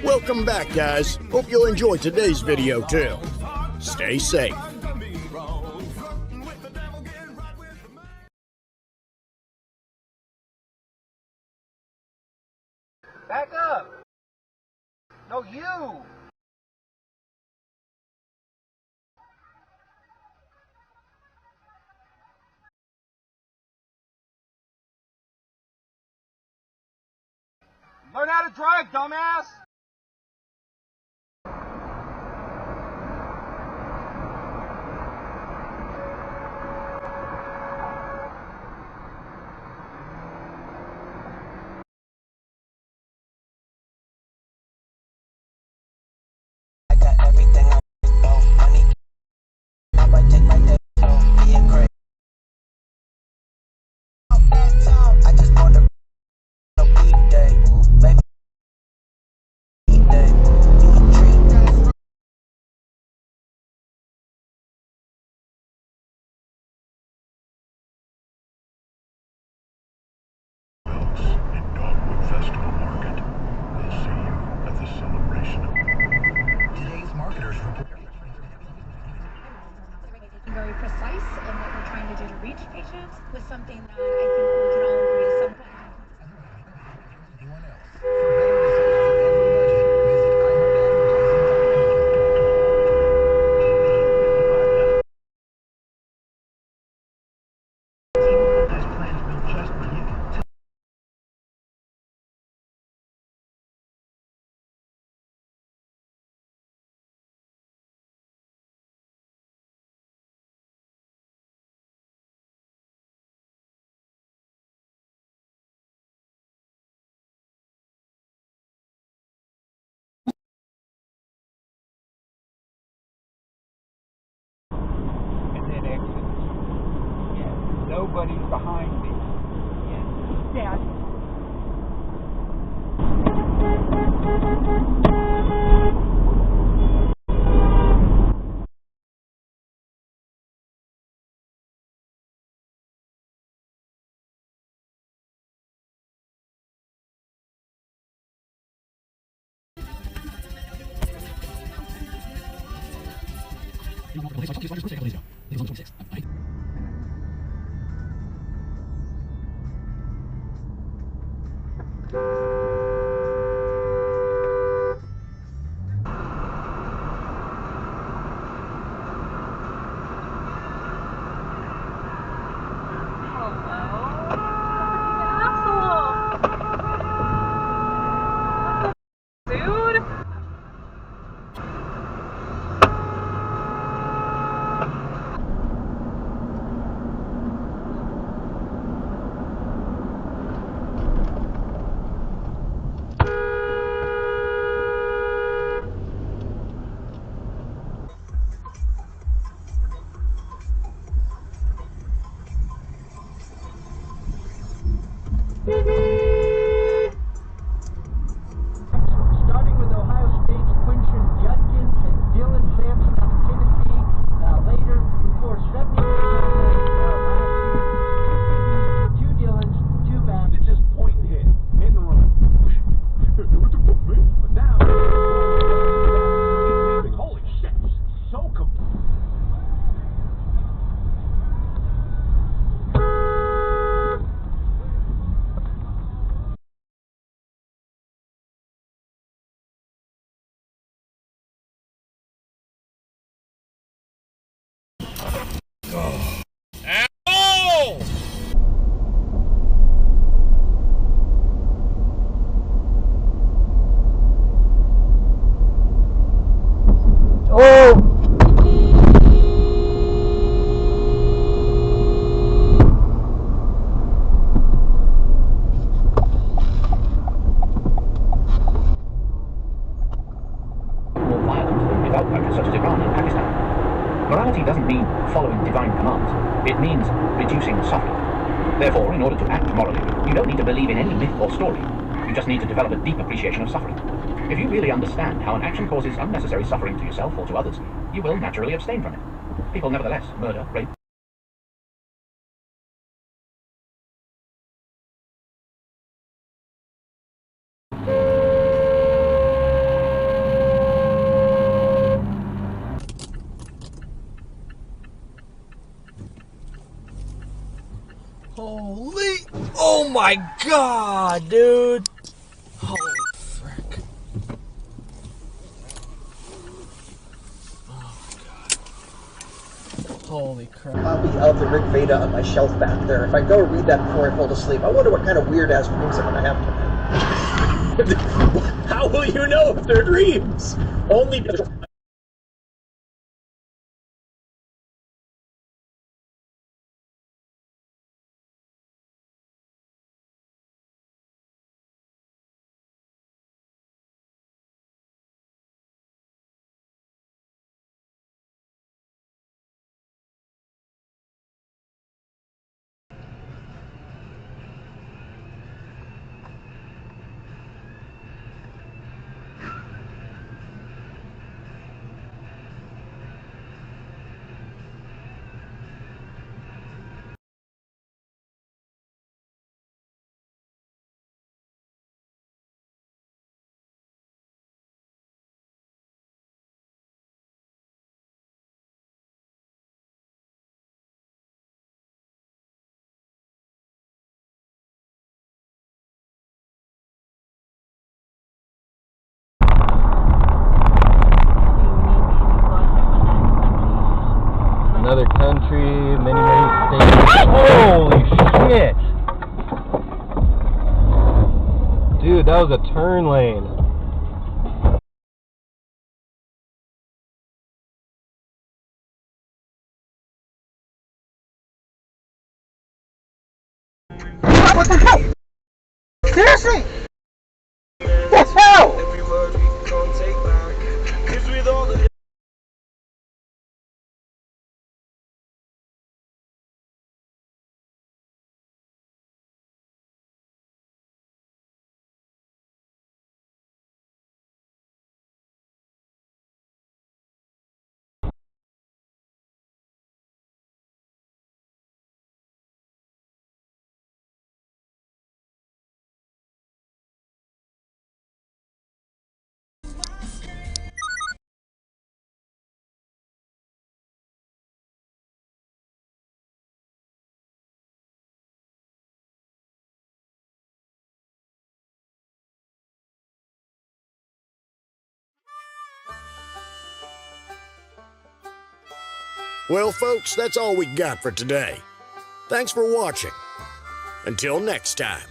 Welcome back, guys. Hope you'll enjoy today's video too. Stay safe. Back up! No, you! Learn how to drive, dumbass! Very precise in what we're trying to do to reach patients with something that I think we can all agree is simple. Anyone else? For better results for every budget, visit iHeartAdvertising.com. Has plans built just for you. Nobody's behind me. Dad. Starting with Ohio State's Quinton Judkins and Dylan Sampson out of Tennessee. Later, before 70% last year. Two Dylans, two backs. It's just point and hit. Hit and run. What the fuck, man? But now, holy shit. So complete. Such as Iran and Pakistan. Morality doesn't mean following divine commands. It means reducing suffering. Therefore, in order to act morally, you don't need to believe in any myth or story. You just need to develop a deep appreciation of suffering. If you really understand how an action causes unnecessary suffering to yourself or to others, you will naturally abstain from it. People nevertheless murder, rape, my god, dude! Holy frick. Oh my god. Holy crap. Copy of the Rig Veda on my shelf back there. If I go read that before I fall asleep, I wonder what kind of weird ass dreams I'm gonna have tonight. How will you know if they're dreams? Only because. Another country, many states. Holy shit! Dude, that was a turn lane. What the hell? Seriously? What the hell? Well, folks, that's all we got for today. Thanks for watching. Until next time.